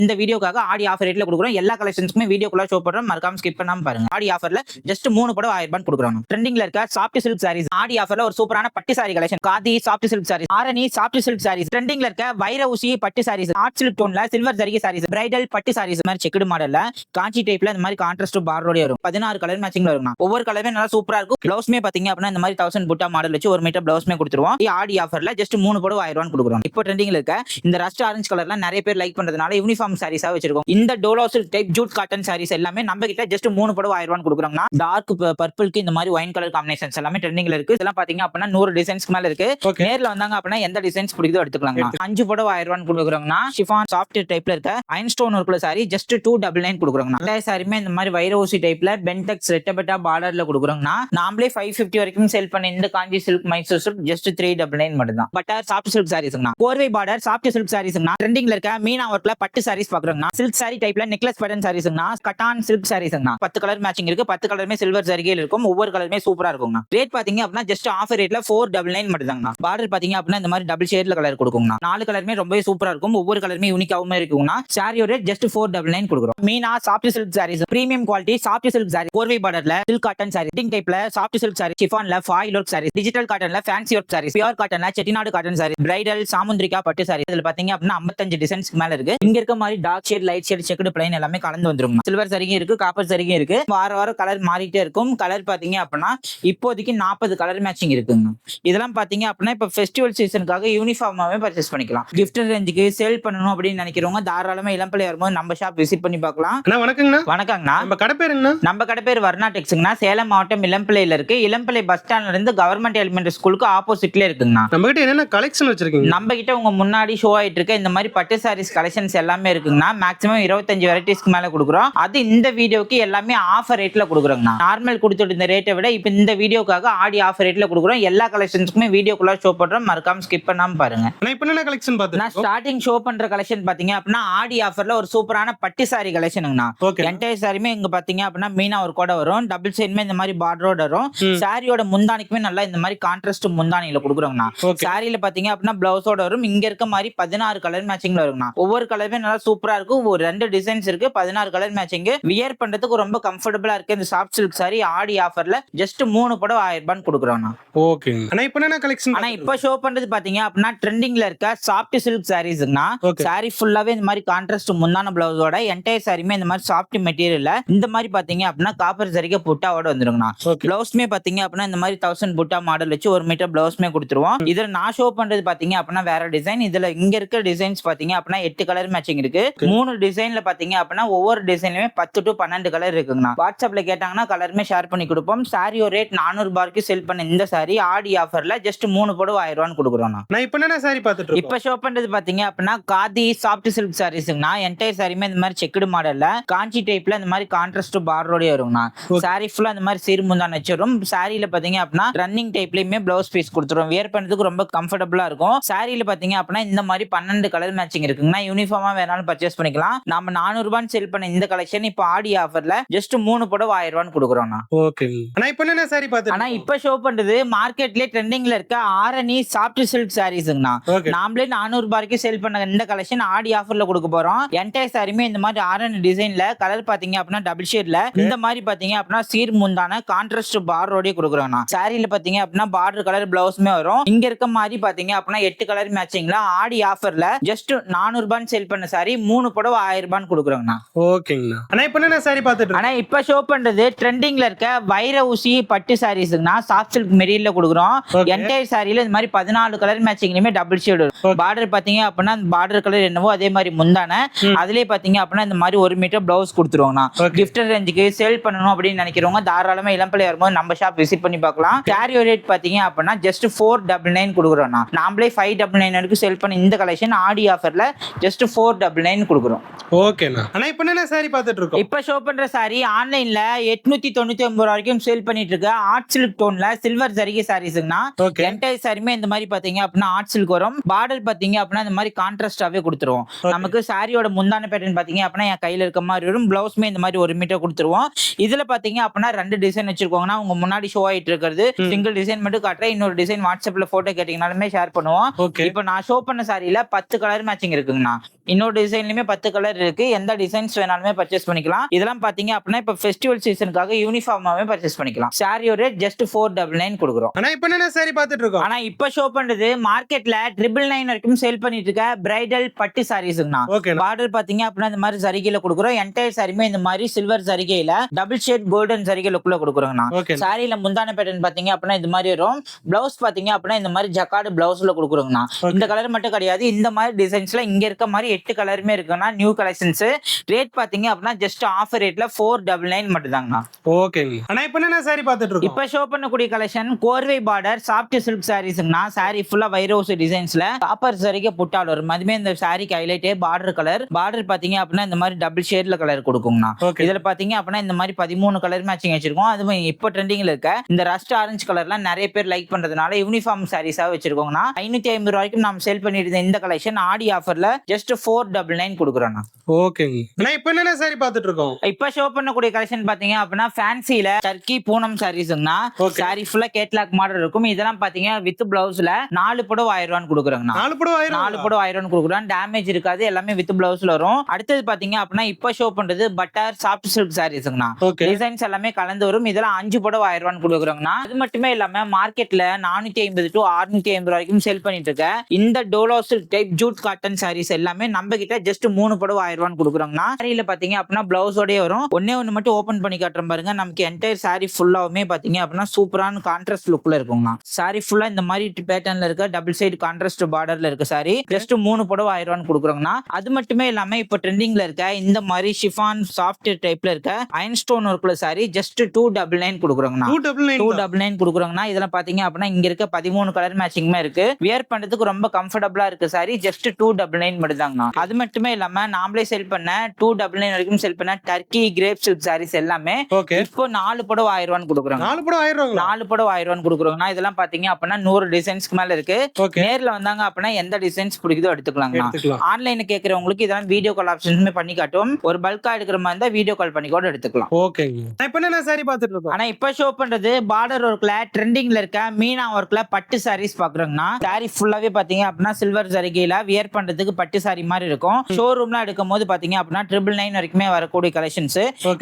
இந்த வீடியோக்காக ஆடி ஆஃபர் ரேட்ல கொடுக்குறோம். எல்லா கலெக்ஷன்ஸ்க்குமே வீடியோக்குள்ள ஷோ பண்றோம். மறக்காம ஸ்கிப் பண்ணாம பாருங்க. ஆடி ஆஃபர்ல ஜஸ்ட் 3 படம் 1000 ரூபாய் கொடுக்குறாங்க. ட்ரெண்டிங்ல இருக்க சாஃப்ட் சில்க் சாரீஸ் ஆடி ஆஃபர்ல ஒரு சூப்பரான பட்டு sari collection. Khadi soft silk saris, Arani soft silk saris, ட்ரெண்டிங்ல இருக்க வைர ஊசி பட்டு சாரீஸ், ஆர்ட் சில்க் டோன்ல சில்வர் ஜரிகை சாரீஸ், பிரைடல் பட்டு சாரீஸ் மாதிரி செக்குடு மாடல்ல காஞ்சி டைப்ல இந்த மாதிரி கான்ட்ராஸ்ட் பார்டரோட வரும். 16 கலர் மேட்சிங்ல இருக்கும். ஒவ்வொரு கலருமே நல்லா சூப்பரா இருக்கும். பிளவுஸ்மே பாத்தீங்க அப்படின்னா இந்த மாதிரி 1000 புட்டா மாடல் வச்சு 1 மீட்டர் பிளவுஸ்மே கொடுத்துருவோம். ஆடி ஆஃபர்ல ஜஸ்ட் 3 படம் 1000 ரூபாய் கொடுக்குறோம். இப்போ ட்ரெண்டிங்ல இருக்க இந்த ரஸ்ட் ஆரஞ்சு கலர்ல நிறைய பேர் லைக் பண்றதுனால யூனிஃபார்ம் சாரீஸா வச்சிருக்கோம். இந்த dola silk type jute cotton sarees எல்லாமே நம்ம கிட்ட ஜஸ்ட் 3 படம் 1000 ரூபாய் கொடுக்குறாங்க. டார்க் பர்பிள்க்கு இந்த மாதிரி ஒயின் கலர் காம்பினேஷன்ஸ் எல்லாமே ட்ரெண்டிங்ல இருக்கு. இதெல்லாம் பாத்தீங்க அப்படின்னா 100 டிசைன்ஸ்க்கு மேல இருக்கு. நேர்ல வந்தாங்க அப்படின்னா எந்த டிசைன்ஸ் பிடிக்குதோ எடுத்துக்கலாம். 5 படம் 1000 ரூபாய் கொடுக்குறாங்கன்னா ஷிஃபான் சாஃப்ட் டைப்ல இருக்க அயன் ஸ்டோன் ஒர்க்ல சாரி ஜஸ்ட் 299 கொடுக்குறாங்க. எல்லா சாரியுமே இந்த மாதிரி வைர ஊசி டைப்ல பென்டெக்ஸ் ரெட்டபெட்டா பார்டர்ல கொடுக்குறாங்கன்னா நாமளே 550 வரைக்கும் சேல் பண்ண இந்த காஞ்சி சில்க் மைசூர் சில்க் ஜஸ்ட் 399 மட்டும் தான். பட்டர் சாஃப்ட் சில்க் சாரீஸ்னா கோர்வை பார்டர் சாஃப்ட் சில்க் சாரீஸ்னா ட்ரெண்டிங்ல இருக்க மீனா ஒர்க்ல பட்டு சாரீஸ் பாக்குறாங்கன்னா சில்க் சாரி டைப்ல நெக்லஸ் பேட்டர்ன் சாரீஸ்னா கட்டான் சில்க் சாரீஸ்னா 10 கலர் மேட்சிங் இருக்கு. 10 கலருமே சில்வர் ஜரிகையில் இருக்கும். ஒவ்வொரு கலருமே சூப்பரா இருக்கும். ரேட் பாத்தீங்க அப்படின்னா ஜஸ்ட் ஆஃபர் ரேட்ல 499 மட்டும் தாங்க. பார்டர் பாத்தீங்க அப்படின்னா இந்த மாதிரி டபுள் ஷேட்ல கலர் கொடுக்குங்க. 4 கலருமே ரொம்பவே சூப்பரா இருக்கும். ஒவ்வொரு கலருமே யூனிக்காவும் இருக்குங்க. சாரியோட ரேட் ஜஸ்ட் 499 கொடுக்குறோம். Meena soft silk saris premium quality soft silk sari கோர்வை பார்டர்ல சில்க் காட்டன் சாரி டிங் டைப்ல சாஃப்ட் சில்க் சாரி ஷிஃபான்ல ஃபாயில் ஒர்க் சாரி டிஜிட்டல் காட்டன்ல ஃபேன்சி ஒர்க் சாரி பியூர் காட்டன்ல செட்டிநாடு காட்டன் சாரி பிரைடல் சாமுந்திரிகா பட்டு சாரி. இதுல பாத்தீங்க அப்படின்னா 55 டிசைன்ஸ்க்கு மேல இருக்கு. இங்க இருக்க மாதிரி dark shade light shade checked plain எல்லாமே கலந்து வந்துரும். சில்வர் சரிகை இருக்கு, காப்பர் சரிகை இருக்கு. வார கலர் மாறிட்டே இருக்கும். கலர் பாத்தீங்க அப்படின்னா இப்போதைக்கு 40 கலர் மேட்சிங் இருக்குங்க. இதெல்லாம் பாத்தீங்க அப்படின்னா இப்ப ஃபெஸ்டிவல் சீசனுக்காக யூனிஃபார்மாவே பர்ச்சேஸ் பண்ணிக்கலாம். கிஃப்ட் ரேஞ்சுக்கு சேல் பண்ணணும் அப்படின்னு நினைக்கிறவங்க தாராளமா இளம்பிள்ளை வரும்போது நம்ம ஷாப் விசிட் பண்ணி பார்க்கலாம். வணக்கங்கண்ணா. வணக்கங்கண்ணா. நம்ம கடை பேர் என்ன? நம்ம கடை பேர் வர்ணா டெக்ஸ்ங்கண்ணா. சேலம் மாவட்டம் இளம்பிள்ளையில இருக்கு. இளம்பிள்ளை பஸ் ஸ்டாண்ட்ல இருந்து கவர்மெண்ட் எலிமெண்டரி ஸ்கூலுக்கு ஆப்போசிட்ல இருக்குங்கண்ணா. நம்ம கிட்ட என்னென்ன கலெக்ஷன் வச்சிருக்கீங்க? நம்ம கிட்ட உங்க முன்னாடி ஷோ ஆயிட்டு இருக்க இந்த மாதிரி பட்டு சாரீஸ் கலெக்ஷன்ஸ் எல்லாமே இருக்குங்கண்ணா. மேக்ஸிமம் 25 வெரைட்டிஸ்க்கு மேல கொடுக்குறோம். அது இந்த வீடியோக்கு எல்லாமே ஆஃபர் ரேட்ல கொடுக்குறோங்கண்ணா. நார்மல் கொடுத்துட்டு இந்த ரேட்டை விட இப்ப இந்த வீடியோக்காக ஆடி ஆஃபர் ரேட்ல கொடுக்குறோம். எல்லா கலெக்ஷன்ஸ்க்குமே வீடியோக்குள்ள ஷோ பண்றோம். மறக்காம ஸ்கிப் பண்ணாம பாருங்க. இப்போ என்ன கலெக்ஷன் பாத்தீங்க? நான் ஸ்டார்டிங் ஷோ பண்ற கலெக்ஷன் பாத்தீங்க அப்படின்னா ஆடி ஆஃபர்ல ஒரு சூப்பரான பட்டு சாரி கலெக்ஷனுங்கண்ணா. என்டையர் சாரியுமே இங்க பாத்தீங்க அப்படின்னா மீனா ஒரு கூட வரும். டபுள் சைடுமே இந்த மாதிரி பார்டரோட வரும். சாரியோட முந்தானிக்குமே நல்லா இந்த மாதிரி கான்ட்ராஸ்ட் முந்தானியில கொடுக்குறோங்கண்ணா. சாரியில பாத்தீங்க அப்படின்னா பிளவுஸோட வரும். இங்க இருக்க மாதிரி 16 கலர் மேட்சிங்ல வருங்கண்ணா. ஒவ்வொரு கலருமே நல்லா சூப்பரா இருக்கும். ஒரு 2 டிசைன்ஸ் இருக்கு. 16 கலர் மேட்சிங். வியர் பண்றதுக்கு ரொம்ப கம்ஃபர்டபிளா இருக்கு. இந்த சாஃப்ட் சில்க் சாரி ஆடி ஆஃபர்ல ஜஸ்ட் 3 படம் 1000 ரூபாய் கொடுக்குறோம்ண்ணா. ஓகே. ஆனா இப்போ என்ன கலெக்ஷன்? ஆனா இப்போ ஷோ பண்றது பாத்தீங்க அப்படின்னா ட்ரெண்டிங்ல இருக்க சாஃப்ட் சில்க் சாரீஸ்ங்கண்ணா. சாரி ஃபுல்லாவே இந்த மாதிரி கான்ட்ராஸ்ட் முந்தான பிளவுஸோட என்டையர் சாரியுமே இந்த மாதிரி சாஃப்ட் மெட்டீரியல்ல இந்த மாதிரி பாத்தீங்க அப்படின்னா காப்பர் சரிகை புட்டாவோட வந்துருங்கண்ணா. பிளவுஸ்மே பாத்தீங்க அப்படின்னா இந்த மாதிரி 1000 புட்டா மாடல் வச்சு 1 மீட்டர் பிளவுஸ்மே கொடுத்துருவோம். இதுல நான் ஷோ பண்றது பாத்தீங்க அப்படின்னா வேற டிசைன். இதுல இங்க இருக்க டிசைன்ஸ் பாத்தீங்க அப்படின்னா 8 கலர் மேட்சிங் இருக்கு. 3 டிசைன்ல பாத்தீங்க அப்படின்னா ஒவ்வொரு டிசைன்லயுமே 10 to 12 கலர் இருக்குங்கண்ணா. வாட்ஸ்அப்ல கேட்டாங்கன்னா கலருமே ஷேர் பண்ணி கொடுப்போம். சாரியோ ரேட் 400 ரூபாய்க்கு செல் பண்ண இந்த சாரி ஆடி ஆஃபர்ல ஜஸ்ட் 3 படம் 1000 ரூபாய் கொடுக்குறோம். நான் இப்போ என்ன சாரி பார்த்துட்டு இருக்கோம்? இப்போ ஷோ பண்றது பாத்தீங்க அப்படின்னா காதி சாஃப்ட் சில்க் சாரீஸ்ங்கண்ணா. என்டையர் சாரியுமே இந்த மாதிரி செக்குடு மாடல்ல காஞ்சி டைப்ல இந்த மாதிரி கான்ட்ராஸ்ட் பார்டரோட வருங்கண்ணா. சாரி ஃபுல்லா இந்த மாதிரி சீர் முந்தான் வச்சிரும். சாரியில பாத்தீங்க அப்படின்னா ரன்னிங் டைப்லயுமே பிளவுஸ் பீஸ் கொடுத்துரும். வியர் பண்றதுக்கு ரொம்ப கம்ஃபர்டபிளா இருக்கும். சாரியில பாத்தீங்க அப்படின்னா இந்த மாதிரி 12 கலர் மேட்சிங் இருக்குங்கண்ணா. யூனிஃபார்மா வேணாலும் பர்ச்சேஸ் பண்ணிக்கலாம். நாம 400 ரூபாய் செல் பண்ண இந்த கலெக்ஷன் இப்போ ஆடி ஆஃபர்ல ஜஸ்ட் 3 படம் 1000 ரூபாய் கொடுக்குறோம். ஓகே. ஆனா இப்போ என்ன சாரி பார்த்து? ஆனா இப்போ ஷோ பண்றது மார்க்கெட்லயே ட்ரெண்டிங்ல இருக்க ஆரணி சாஃப்ட் சில்க் சாரீஸ்ங்கண்ணா. நாமளே 400 ரூபாய்க்கு செல் பண்ண இந்த கலெக்ஷன் ஆடி ஆஃபர்ல கொடுக்க போறோம். என்டையர் சாரியுமே இந்த மாதிரி ஆரணி டிசைன்ல கலர் பாத்தீங்க அப்படின்னா டபுள் ஷேட்ல இந்த மாதிரி பாத்தீங்க அப்படின்னா சீர் முந்தான கான்ட்ராஸ்ட் பார்டரோட கொடுக்குறோம். சாரியில பாத்தீங்க அப்படின்னா பார்டர் கலர் பிளவுஸ்மே வரும். இங்க இருக்க மாதிரி பாத்தீங்க அப்படின்னா 8 கலர் மேட்சிங்ல ஆடி ஆஃபர்ல ஜஸ்ட் 400 ரூபாய் செல் பண்ண சாரி 3 படம் 1000 ரூபாய் கொடுக்குறோங்கண்ணா. ஓகேங்கண்ணா. ஆனா இப்போ என்ன சாரி பார்த்துட்டு? ஆனா இப்போ ஷோ பண்றது ட்ரெண்டிங்ல இருக்க வைர ஊசி பட்டு சாரீஸ்ங்கண்ணா. சாஃப்ட் சில்க் மெட்டீரியல்ல கொடுக்குறோம். என்டையர் சாரியில இந்த மாதிரி 14 கலர் மேட்சிங்லயுமே டபுள் ஷேட் வரும். பார்டர் பாத்தீங்க அப்படின்னா பார்டர் கலர் என்னவோ அதே மாதிரி முந்தான அதுலயே பாத்தீங்க அப்படின்னா இந்த மாதிரி 1 மீட்டர் பிளவுஸ் கொடுத்துருவோங்கண்ணா. கிஃப்ட் ரேஞ்சுக்கு சேல் பண்ணணும் அப்படின்னு நினைக்கிறவங்க தாராளமா இளம்பிள்ளை வரும்போது நம்ம ஷாப் விசிட் பண்ணி பார்க்கலாம். சாரியோ ரேட் பாத்தீங்க அப்படின்னா ஜஸ்ட் 499 கொடுக்குறோம்ண்ணா. நாமளே 599 வரைக்கும் செல் பண்ண இந்த கலெக்ஷன் ஆடி ஆஃபர்ல ஜஸ்ட் 499 கொடுக்குறோம். ஓகேண்ணா. ஆனா இப்போ என்ன சாரி பார்த்துட்டு இருக்கோம்? இப்போ ஷோ பண்ற சாரி ஆன்லைன்ல 899 ரூபாய் வரைக்கும் சேல் பண்ணிட்டு இருக்க ஆர்ட் சில்க் டோன்ல சில்வர் ஜரிகை சாரீஸ்ங்கண்ணா. என்டையர் சாரியுமே இந்த மாதிரி பாத்தீங்க அப்படின்னா ஆர்ட் சில்க் வரும். பார்டர் பாத்தீங்க அப்படின்னா இந்த மாதிரி கான்ட்ராஸ்டாவே கொடுத்துருவோம். நமக்கு சாரியோட முந்தான பேட்டர்ன் பாத்தீங்க அப்படின்னா என் கையில இருக்க மாதிரி வரும். பிளவுஸ்மே இந்த மாதிரி 1 மீட்டர் கொடுத்துருவோம். இதுல பாத்தீங்க அப்படின்னா 2 டிசைன் வச்சிருக்கோங்கன்னா உங்க முன்னாடி ஷோ ஆயிட்டு இருக்கிறது சிங்கிள் டிசைன் மட்டும் காட்டுறேன். இன்னொரு டிசைன் வாட்ஸ்அப்ல போட்டோ கேட்டீங்கனாலுமே ஷேர் பண்ணுவோம். இப்போ நான் ஷோ பண்ண சாரியில 10 கலர் மேட்சிங் இருக்குங்கண்ணா. இன்னொரு டிசைன்லயுமே 10 கலர் இருக்கு. எந்த டிசைன்ஸ் வேணாலுமே பர்ச்சேஸ் பண்ணிக்கலாம். இதெல்லாம் பாத்தீங்க அப்படின்னா இப்ப ஃபெஸ்டிவல் சீசனுக்காக யூனிஃபார்மாவே பர்ச்சேஸ் பண்ணிக்கலாம். சாரியோட ரேட் ஜஸ்ட் 499 கொடுக்குறோம். ஆனா இப்ப என்ன சாரி பாத்துட்டு இருக்கோம்? ஆனா இப்ப ஷோ பண்றது மார்க்கெட்ல 999 வரைக்கும் சேல் பண்ணிட்டு இருக்க பிரைடல் பட்டு சாரீஸ்ங்கண்ணா. ஓகேண்ணா. பார்டர் பாத்தீங்க அப்படின்னா இந்த மாதிரி சரிகையில கொடுக்குறோம். என்டையர் சாரியுமே இந்த மாதிரி சில்வர் சரிகையில டபுள் ஷேட் கோல்டன் சரிகை லுக்ல கொடுக்குறோங்கண்ணா. ஓகே. சாரியில முந்தான பேட்டர்ன் பாத்தீங்க அப்படின்னா இந்த மாதிரி வரும். பிளவுஸ் பாத்தீங்க அப்படின்னா இந்த மாதிரி ஜக்கார்டு பிளவுஸ்ல கொடுக்குறோங்கண்ணா. இந்த கலர் மட்டும் கிடையாது, இந்த மாதிரி டிசைன்ஸ்ல இங்க இருக்க மாதிரி 8 கலருமே இருக்குன்னா நியூ கலெக்ஷன்ஸ். ரேட் பாத்தீங்க அப்படின்னா ஜஸ்ட் ஆஃபர் ரேட்ல 499 மட்டும் தாங்கண்ணா. ஓகேங்க. ஆனா இப்ப என்ன சாரி பாத்துட்டு இருக்கோம்? இப்ப ஷோ பண்ணக்கூடிய கலெக்ஷன் கோர்வை பார்டர் சாஃப்ட் சில்க் சாரீஸ்ங்கண்ணா. சாரி ஃபுல்லா வைரோஸ் டிசைன்ஸ்ல காப்பர் சரிக்கு புட்டால் வரும். அதுமே இந்த சாரிக்கு ஹைலைட்டே பார்டர் கலர். பார்டர் பாத்தீங்க அப்படின்னா இந்த மாதிரி டபுள் ஷேட்ல கலர் கொடுக்குங்கண்ணா. இதுல பாத்தீங்க அப்படின்னா இந்த மாதிரி 13 கலர் மேட்சிங் வச்சிருக்கோம். அதுவும் இப்போ ட்ரெண்டிங்ல இருக்க இந்த ரஸ்ட் ஆரஞ்சு கலர்லாம் நிறைய பேர் லைக் பண்றதுனால யூனிஃபார்ம் சாரீஸா வச்சிருக்கோங்கண்ணா. 550 வரைக்கும் நம்ம சேல் பண்ணிட்டு இருந்த இந்த கலெக்ஷன் ஆடி ஆஃபர்ல ஜஸ்ட் 499 கொடுக்குறோம்ண்ணா. ஓகேங்க. ஆனா இப்ப என்ன சாரி பாத்துட்டு இருக்கோம்? இப்ப ஷோ பண்ணக்கூடிய கலெக்ஷன் பாத்தீங்க அப்படின்னா ஃபேன்சில டர்க்கி பூனம் சாரீஸ்ங்கண்ணா. சாரி ஃபுல்லா கேட்லாக் மாடல் இருக்கும். இதெல்லாம் பாத்தீங்க வித் பிளவுஸ்ல 4 புடவை 1000 ரூபாய் கொடுக்குறோங்கண்ணா. 4 புடவை 1000 ரூபாய் கொடுக்குறோம். டேமேஜ் இருக்காது, எல்லாமே வித் பிளவுஸ்ல வரும். அடுத்தது பாத்தீங்க அப்படின்னா இப்ப ஷோ பண்றது பட்டர் சாஃப்ட் சில்க் சாரீஸ்ங்கண்ணா. டிசைன்ஸ் எல்லாமே கலந்து வரும். இதெல்லாம் 5 புடவை 1000 ரூபாய் கொடுக்குறோங்கண்ணா. அது மட்டுமே இல்லாம மார்க்கெட்ல 450 to 650 வரைக்கும் சேல் பண்ணிட்டு இருக்க இந்த dola silk type jute cotton sarees எல்லாமே நம்ம கிட்ட ஜஸ்ட் 3 புடவை 1000 ரூபாய் கொடுக்குறோங்கண்ணா. சாரியில பாத்தீங்க அப்படின்னா பிளவுஸோடய வரும். ஒண்ணு மட்டும் ஓபன் பண்ணி காட்டுறேன் பாருங்க. நமக்கு என்டையர் சாரி ஃபுல்லாவுமே பாத்தீங்க அப்படின்னா சூப்பரான கான்ட்ராஸ்ட் லுக்ல இருக்குங்கண்ணா. சாரி ஃபுல்லா இந்த மாதிரி பேட்டர்ன்ல இருக்க டபுள் சைடு கான்ட்ராஸ்ட் பார்டர்ல இருக்க சாரி ஜஸ்ட் 3 புடவை 1000 ரூபாய் கொடுக்குறோங்கண்ணா. அது மட்டுமே இல்லாம இப்ப ட்ரெண்டிங்ல இருக்க இந்த மாதிரி ஷிஃபான் சாஃப்ட் டைப்ல இருக்க அயன் ஸ்டோன் ஒர்க்ல சாரி ஜஸ்ட் 299 கொடுக்குறோங்கண்ணா. 299 கொடுக்குறோங்கண்ணா. இதெல்லாம் பாத்தீங்க அப்படின்னா இங்க இருக்க 13 கலர் மேட்சிங்குமே இருக்கு. வியர் பண்றதுக்கு ரொம்ப கம்ஃபர்டபுளா இருக்கு சாரி ஜஸ்ட் 299 மட்டும் தாங்கண்ணா. அது மட்டுமே இல்லாம நாமளே செல் பண்ண 299 வரைக்கும் செல் பண்ண டர்க்கி கிரேப் சில்க் சாரீஸ் எல்லாமே இப்போ 4 புடவை 1000 ரூபாய் கொடுக்குறோம். 4 புடவை 1000 ரூபாய் 4 புடவை 1000 ரூபாய் கொடுக்குறோங்கண்ணா. இதெல்லாம் பாத்தீங்க அப்படின்னா 100 டிசைன்ஸ்க்கு மேல இருக்கு. நேர்ல வந்தாங்க அப்படின்னா எந்த டிசைன்ஸ் பிடிக்குதோ எடுத்துக்கலாங்கண்ணா. ஆன்லைன்ல கேக்குறவங்களுக்கு இதெல்லாம் வீடியோ கால் ஆப்ஷன்ஸ்மே பண்ணி காட்டும். ஒரு பல்கா எடுக்கிற மாதிரி இருந்தா வீடியோ கால் பண்ணி கூட எடுத்துக்கலாம். ஓகேங்க. இப்ப என்ன சாரி பாத்துட்டு இருக்கோம்? ஆனா இப்ப ஷோ பண்றது பார்டர் ஒர்க்ல ட்ரெண்டிங்ல இருக்க மீனா ஒர்க்ல பட்டு சாரீஸ் பாக்குறோங்கண்ணா. சாரி ஃபுல்லாவே பாத்தீங்க அப்படின்னா சில்வர் சரிகையில வியர் பண்றதுக்கு பட்டு சாரி மாதிரி இருக்கும். ஷோரூம்ல எடுக்கும் போது பாத்தீங்க அப்படின்னா 999 வரைக்குமே வரக்கூடிய கலெக்ஷன்ஸ்.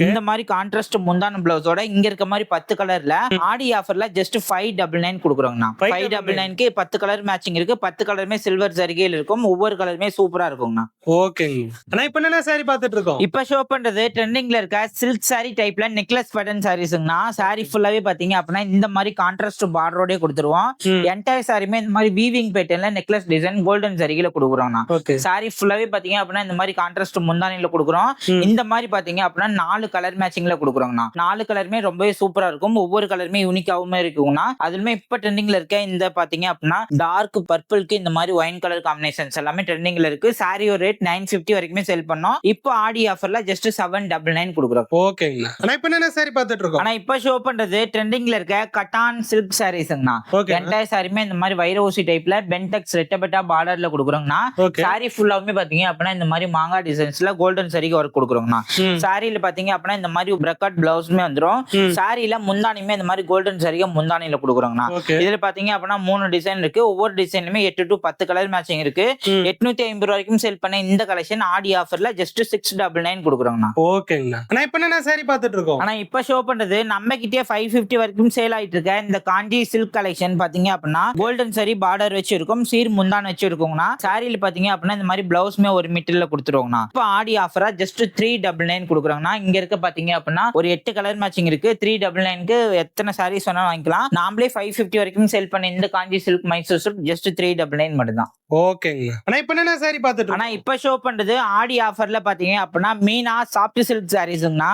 இந்த மாதிரி கான்ட்ராஸ்ட் முந்தான பிளவுஸோட இங்க இருக்க மாதிரி 10 கலர்ல ஆடி ஆஃபர்ல ஜஸ்ட் 599 கொடுக்குறோங்கண்ணா. 599க்கு 10 கலர் மேட்சிங் இருக்கு. 10 கலருமே சில்வர் சரிகையில் இருக்கும். ஒவ்வொரு கலருமே சூப்பரா இருக்குங்கண்ணா. ஓகேங்க. ஆனா இப்ப என்ன சாரி பாத்துட்டு இருக்கோம்? இப்ப ஷோ பண்றது ட்ரெண்டிங்ல இருக்க சில்க் சாரி டைப்ல நெக்லஸ் பேட்டர்ன் சாரீஸ்ங்கண்ணா. சாரி ஃபுல்லாவே பாத்தீங்க அப்படின்னா இந்த மாதிரி கான்ட்ராஸ்ட் பார்டரோட கொடுத்துருவோம். என்டையர் சாரியுமே இந்த மாதிரி வீவிங் பேட்டர்ன்ல நெக்லஸ் டிசைன் கோல்டன் சரிகையில கொடுக்குறோம்ண்ணா. சாரி ஃபுல்லாவே பாத்தீங்க அப்படின்னா இந்த மாதிரி கான்ட்ராஸ்ட் முந்தானில கொடுக்குறோம். இந்த மாதிரி பாத்தீங்க அப்படின்னா 4 கலர் மேட்சிங்ல கொடுக்குறோங்கண்ணா. 4 கலருமே ரொம்பவே சூப்பரா இருக்கும். ஒவ்வொரு கலருமே யூனிக்காவுமே இருக்குங்கண்ணா. அதுலயுமே இப்ப ட்ரெண்டிங்ல இருக்க இந்த பாத்தீங்க அப்படின்னா டார்க் பர்பிள்க்கு இந்த மாதிரி ஒயின் கலர் காம்பினேஷன்ஸ் எல்லாமே ட்ரெண்டிங்ல இருக்கு. சாரியோட ரேட் 950 வரைக்குமே சேல் பண்ணோம். இப்போ ஆடி ஆஃபர்ல ஜஸ்ட் 799 கொடுக்குறோம். ஓகேங்க. ஆனா இப்ப என்ன சாரி பாத்துட்டு இருக்கோம்? ஆனா இப்ப ஷோ பண்றது ட்ரெண்டிங்ல இருக்க கட்டான் சில்க் சாரீஸ்ங்கண்ணா. என்டையர் சாரியுமே இந்த மாதிரி வைரோசி டைப்ல பென்டெக்ஸ் ரெட்டபெட்டா பார்டர்ல கொடுக்குறோங்கண்ணா. சாரி ஃபுல்லாவுமே பாத்தீங்க அப்படின்னா இந்த மாதிரி மாங்கா டிசைன்ஸ்ல கோல்டன் சரிகை ஒர்க் கொடுக்குறோங்கண்ணா. சாரியில பாத்தீங்க அப்படின்னா இந்த மாதிரி பிரக்கட் பிளவுஸ்மே வந்துரும். சாரியில முந்தானியுமே இந்த மாதிரி கோல்டன் சரிகை முந்தானில கொடுக்குறோங்கண்ணா. இதுல பாத்தீங்க அப்படின்னா 3 டிசைன் இருக்கு. ஒவ்வொரு டிசைன்லுமே 8 to 10 கலர் மேட்சிங் இருக்கு. 850 வரைக்கும் சேல் பண்ண இந்த கலெக்ஷன் ஆடி ஆஃபர்ல ஜஸ்ட் 699 கொடுக்குறோங்கண்ணா. ஓகேங்க. ஆனா இப்ப என்ன சாரி பாத்துட்டு இருக்கோம்? ஆனா இப்ப ஷோ பண்றது நம்ம கிட்டே 550 வரைக்கும் சேல் ஆயிட்டு இருக்க இந்த காஞ்சி சில்க் கலெக்ஷன் பாத்தீங்க அப்படின்னா கோல்டன் சரி பார்டர் வச்சு இருக்கும். சீர் முந்தான் வச்சு இருக்குங்கண்ணா. சாரியில பாத்தீங்க அப்படின்னா இந்த மாதிரி பிளவுஸ்மே ஒரு மீட்டர்ல கொடுத்துருவோங்கண்ணா. இப்ப ஆடி ஆஃபரா ஜஸ்ட் 399 கொடுக்குறாங்கண்ணா. இங்க இருக்க பாத்தீங்க அப்படின்னா ஒரு 8 கலர் மேட்சிங் இருக்கு. 399க்கு எத்தனை சாரீஸ் வேணாலும் வாங்கிக்கலாம். நாமளே 550 வரைக்கும் சேல் பண்ண இந்த காஞ்சி சில்க் மைசூர் சில்க் ஜஸ்ட் 399 மட்டும் தான். ஓகேங்க. ஆனா இப்ப என்ன சாரி பாத்துட்டு? ஆனா இப்ப ஷோ பண்றது ஆடி ஆஃபர்ல பாத்தீங்க அப்படின்னா மீனா சாஃப்ட் சில்க் சாரீஸ்ங்கண்ணா.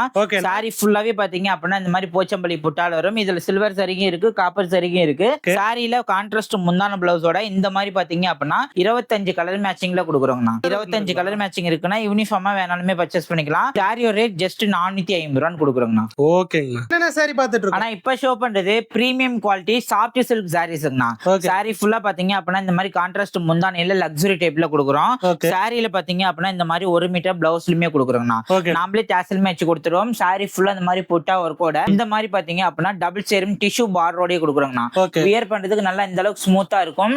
சாரி ஃபுல்லாவே பாத்தீங்க அப்படின்னா இந்த மாதிரி போச்சம்பள்ளி புட்டால் வரும். இதுல சில்வர் சரிகையும் இருக்கு, காப்பர் சரிகையும் இருக்கு. சாரியில கான்ட்ராஸ்ட் முந்தான பிளவுஸோட இந்த மாதிரி பாத்தீங்க அப்படின்னா 25 கலர் மேட்சிங்ல கொடுக்குறோங்கண்ணா. 25 கலர் மேட்சிங் இருக்குன்னா யூனிஃபார்மா வேணாலுமே பர்ச்சேஸ் பண்ணிக்கலாம். சாரியோட ரேட் ஜஸ்ட் 450 ரூபாய் கொடுக்குறோங்கண்ணா. ஓகேங்க. என்ன சாரி பாத்துட்டு? ஆனா இப்ப ஷோ பண்றது பிரீமியம் குவாலிட்டி சாஃப்ட் சில்க் சாரீஸ்ங்கண்ணா. சாரி ஃபுல்லா பாத்தீங்க அப்படின்னா இந்த மாதிரி கான்ட்ராஸ்ட் முந்தானில லக்ஸுரி டைப்ல கொடுக்குறோம். சாரியில பாத்தீங்க அப்படின்னா இந்த மாதிரி 1 மீட்டர் பிளவுஸ்லயுமே கொடுக்குறோங்கண்ணா. நாமளே டேசல் மேட்ச் கொடுத்துருவோம். சாரி ஃபுல்லா இந்த மாதிரி புட்டா ஒர்க்கோட இந்த மாதிரி பாத்தீங்க அப்படின்னா டபுள் சேரும் டிஷ்யூ பார்டரோட கொடுக்குறோங்கண்ணா. வியர் பண்றதுக்கு நல்லா இந்த அளவுக்கு ஸ்மூத்தா இருக்கும்.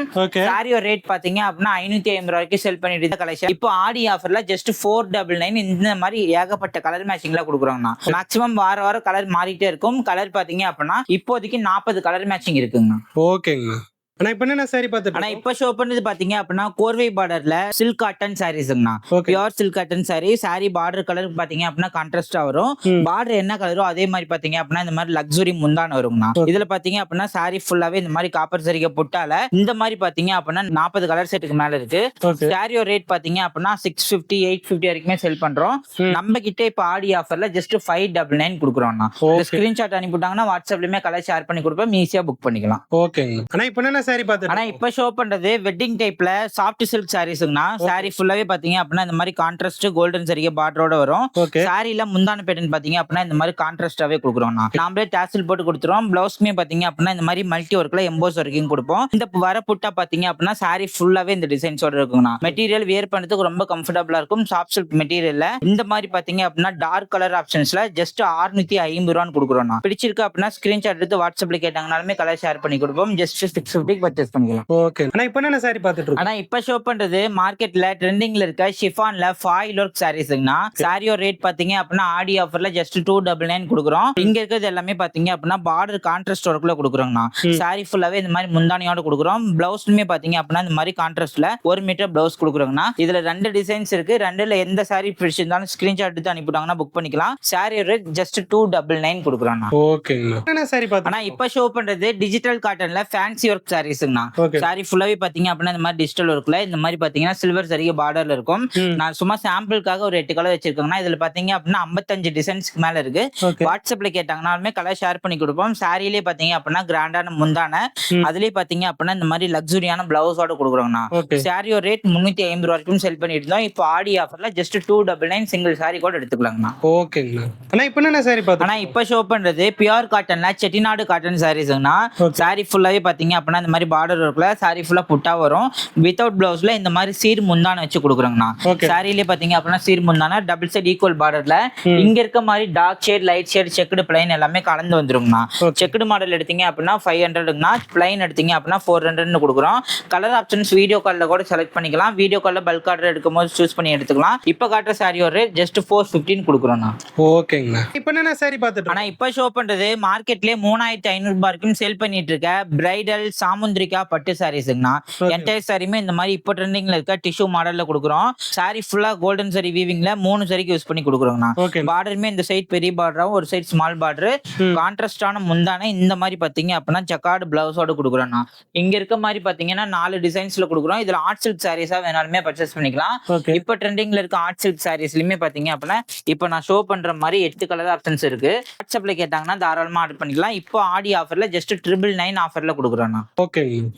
சாரியோட ரேட் பாத்தீங்க அப்படின்னா 550 ரூபாய்க்கு செல் பண்ணிட்டு இருக்க கலெக்ஷன் இப்போ ஆடி ஆஃபர்ல ஜஸ்ட் 499 இந்த மாதிரி ஏகப்பட்ட கலர் மேட்சிங்ல கொடுக்குறோங்கண்ணா. மேக்ஸிமம் வார வாரம் கலர் மாறிட்டே இருக்கும். கலர் பாத்தீங்க அப்படின்னா இப்போதைக்கு 40 கலர் மேட்சிங் இருக்குங்கண்ணா. ஓகேங்கண்ணா. ஆனா இப்ப என்னென்ன சாரி பாத்துட்டு ஆனா இருக்கோம்? இப்ப ஷோ பண்ணது பாத்தீங்க அப்படின்னா கோர்வை பார்டர்ல சில்க் காட்டன் சாரீஸ்ங்கண்ணா. Okay. Pure silk cotton sari border colour பாத்தீங்க அப்படின்னா கான்ட்ராஸ்டா வரும். பார்டர் என்ன கலரோ அதே மாதிரி பாத்தீங்க அப்படின்னா இந்த மாதிரி லக்ஸுரி முந்தான வருங்கண்ணா. இதுல பாத்தீங்க அப்படின்னா சாரி ஃபுல்லாவே இந்த மாதிரி காப்பர் சரிகை புட்டால இந்த மாதிரி பாத்தீங்க அப்படின்னா 40 கலர் செட்டுக்கு மேல இருக்கு. Okay. சாரியோ ரேட் பாத்தீங்க அப்படின்னா 650 850 வரைக்குமே செல் பண்றோம். நம்ம கிட்ட இப்ப ஆடி ஆஃபர்ல ஜஸ்ட் 599 கொடுக்குறோம்ண்ணா. ஸ்கிரீன்ஷாட் அனுப்பிட்டாங்கன்னா வாட்ஸ்அப்லயுமே கலர் ஷேர் பண்ணி கொடுப்போம், ஈஸியா புக் பண்ணிக்கலாம். ஓகேங்க. ஆனா இப்ப என்னென்ன சாரி பாத்துட்டு ஆனா இப்ப ஷோ பண்றது வெட்டிங் டைப்ல சாஃப்ட் சில்க் சாரீஸ்ங்கண்ணா. சாரி ஃபுல்லாவே பாத்தீங்க அப்படின்னா இந்த மாதிரி கான்ட்ராஸ்ட் கோல்டன் சரிகை பார்டரோட வரும். ஓகே. சாரில முந்தான பேட்டர்ன் பாத்தீங்க அப்படின்னா இந்த மாதிரி கான்ட்ராஸ்டாவே கொடுக்குறோம்ண்ணா. நாமளே டாசில் போட்டு கொடுத்துருவோம். பிளவுஸ்க்குமே பாத்தீங்க அப்படின்னா இந்த மாதிரி மல்டி ஒர்க்ல எம்போஸ் வரைக்கும் கொடுப்போம். இந்த வர புட்டா பாத்தீங்க அப்படின்னா சாரி ஃபுல்லாவே இந்த டிசைன்ஸோட இருக்குங்கண்ணா. மெட்டீரியல் வியர் பண்றதுக்கு ரொம்ப கம்ஃபர்டபுளா இருக்கும். சாஃப்ட் சில்க் மெட்டீரியல்ல இந்த மாதிரி பாத்தீங்க அப்படின்னா டார்க் கலர் ஆப்ஷன்ஸ்ல ஜஸ்ட் 650 ரூபான்னு கொடுக்குறோம்ண்ணா. பிடிச்சிருக்கு அப்படின்னா ஸ்கிரீன்ஷாட் எடுத்து வாட்ஸ்அப்ல கேட்டாங்கனாலுமே கலர் ஷேர் பண்ணி கொடுப்போம். ஜஸ்ட் 650 பர்ச்சேஸ் பண்ணிக்கலாம். ஓகே. ஆனா இப்ப என்னென்ன சாரி பாத்துட்டு இருக்கோம்? ஆனா இப்ப ஷோ பண்றது மார்க்கெட்ல ட்ரெண்டிங்ல இருக்க ஷிஃபான்ல ஃபாயில் ஒர்க் சாரீஸ்ங்கண்ணா. சாரியோ ரேட் பாத்தீங்க அப்படின்னா ஆடி ஆஃபர்ல ஜஸ்ட் 299 கொடுக்குறோம். இங்க இருக்கிறது எல்லாமே பாத்தீங்க அப்படின்னா பார்டர் கான்ட்ராஸ்ட் ஒர்க்ல கொடுக்குறோம்னா. சாரி ஃபுல்லாவே இந்த மாதிரி முந்தானியோட கொடுக்குறோம். பிளவுஸ்லுமே பாத்தீங்க அப்படின்னா இந்த மாதிரி கான்ட்ராஸ்ட்ல 1 மீட்டர் பிளவுஸ் கொடுக்குறோம்னா. இதுல 2 டிசைன்ஸ் இருக்கு. ரெண்டுல எந்த சாரி பிடிச்சிருந்தாலும் ஸ்கிரீன்ஷாட் எடுத்து அனுப்பிட்டாங்கன்னா புக் பண்ணிக்கலாம். சாரியோ ரேட் ஜஸ்ட் 299 கொடுக்குறோம். ஓகேங்க. என்னென்ன சாரி பாத்து? ஆனா இப்ப ஷோ பண்றது டிஜிட்டல் காட்டன்ல ஃபேன்சி ஒர்க் சாரீஸ்ங்கண்ணா. ஓகே. சாரி ஃபுல்லாவே பாத்தீங்க அப்படின்னா இந்த மாதிரி டிஜிட்டல் ஒர்க்ல இந்த மாதிரி பாத்தீங்கன்னா சில்வர் சரிகை பார்டர்ல இருக்கும். நான் சும்மா சாம்பிளுக்காக ஒரு 8 கலர் வச்சிருக்கேங்கன்னா இதுல பாத்தீங்க அப்படின்னா 55 டிசைன்ஸ்க்கு மேல இருக்கு. ஓகே. வாட்ஸ்அப்ல கேட்டாங்கனாலுமே கலர் ஷேர் பண்ணி கொடுப்போம். சாரிலே பாத்தீங்க அப்படின்னா கிராண்டான முந்தான, அதுலயே பாத்தீங்க அப்படின்னா இந்த மாதிரி லக்ஸுரியான பிளவுஸோட கொடுக்குறோம்னா. ஓகே. சாரியோ ரேட் 350 வரைக்கும் செல் பண்ணிட்டு இருந்தோம். இப்போ ஆடி ஆஃபர்ல ஜஸ்ட் 299 சிங்கிள் சாரி கூட எடுத்துக்கலாங்கண்ணா. ஓகேங்க. ஆனா இப்ப என்னென்ன சாரி பாத்து? ஆனா இப்ப ஷோ பண்றது பியூர் காட்டன்ல செட்டிநாடு காட்டன் சாரீஸ்ங்கண்ணா. சாரி ஃபுல்லாவே பாத்தீங்க அப்படின்னா இந்த மாதிரி பார்டர் ஒர்க்ல சாரி ஃபுல்லா புட்டா வரும். வித்தவுட் பிளவுஸ்ல இந்த மாதிரி சீர் முந்தான வச்சு கொடுக்குறோங்கண்ணா. சாரிலே பாத்தீங்க அப்படின்னா சீர் முந்தான டபுள் சைடு ஈக்குவல் பார்டர்ல இங்க இருக்க மாதிரி dark shade light shade checked plain எல்லாமே கலந்து வந்துருங்கண்ணா. செக்குடு மாடல் எடுத்தீங்க அப்படின்னா 500ங்கண்ணா. பிளைன் எடுத்தீங்க அப்படின்னா 400 கொடுக்குறோம். கலர் ஆப்ஷன்ஸ் வீடியோ கால்ல கூட செலக்ட் பண்ணிக்கலாம். வீடியோ கால்ல பல்க் ஆர்டர் எடுக்கும் போது சூஸ் பண்ணி எடுத்துக்கலாம். இப்ப காட்டுற சாரியோட ரேட் ஜஸ்ட் 415 கொடுக்குறோம்ண்ணா. ஓகேங்க. இப்ப என்னென்ன சாரி பாத்துட்டு? ஆனா இப்ப ஷோ பண்றது மார்க்கெட்லயே 3500 ரூபாய் வரைக்கும் சேல் பண்ணிட்டு இருக்க பிரைடல் சாமுந்திரிகா பட்டு சாரீஸ்ங்கண்ணா. என்டையர் சாரியுமே இந்த மாதிரி இப்போ ட்ரெண்டிங்ல இருக்க டிஷ்யூ மாடல்ல கொடுக்குறோம். சாரி ஃபுல்லா கோல்டன் சாரி வீவிங்ல 3 சரிக்கு யூஸ் பண்ணி கொடுக்குறோங்கண்ணா. பார்டருமே இந்த சைட் பெரிய பார்டராவும் ஒரு சைட் ஸ்மால் பார்டர், கான்ட்ராஸ்டான முந்தான இந்த மாதிரி பாத்தீங்க அப்படின்னா ஜக்கார்டு பிளவுஸோட கொடுக்குறோம்ண்ணா. இங்க இருக்க மாதிரி பாத்தீங்கன்னா 4 டிசைன்ஸ்ல கொடுக்குறோம். இதுல ஆர்ட் சில்க் சாரீஸா வேணாலுமே பர்ச்சேஸ் பண்ணிக்கலாம். இப்போ ட்ரெண்டிங்ல இருக்க ஆர்ட் சில்க் சாரீஸ்லயுமே பாத்தீங்க அப்படின்னா இப்போ நான் ஷோ பண்ற மாதிரி 8 கலர் ஆப்ஷன்ஸ் இருக்கு. வாட்ஸ்அப்ல கேட்டாங்கன்னா தாராளமா ஆர்டர் பண்ணிக்கலாம். இப்போ ஆடி ஆஃபர்ல ஜஸ்ட் 999 ஆஃபர்ல கொடுக்குறோம்ண்ணா. ஓகேங்க.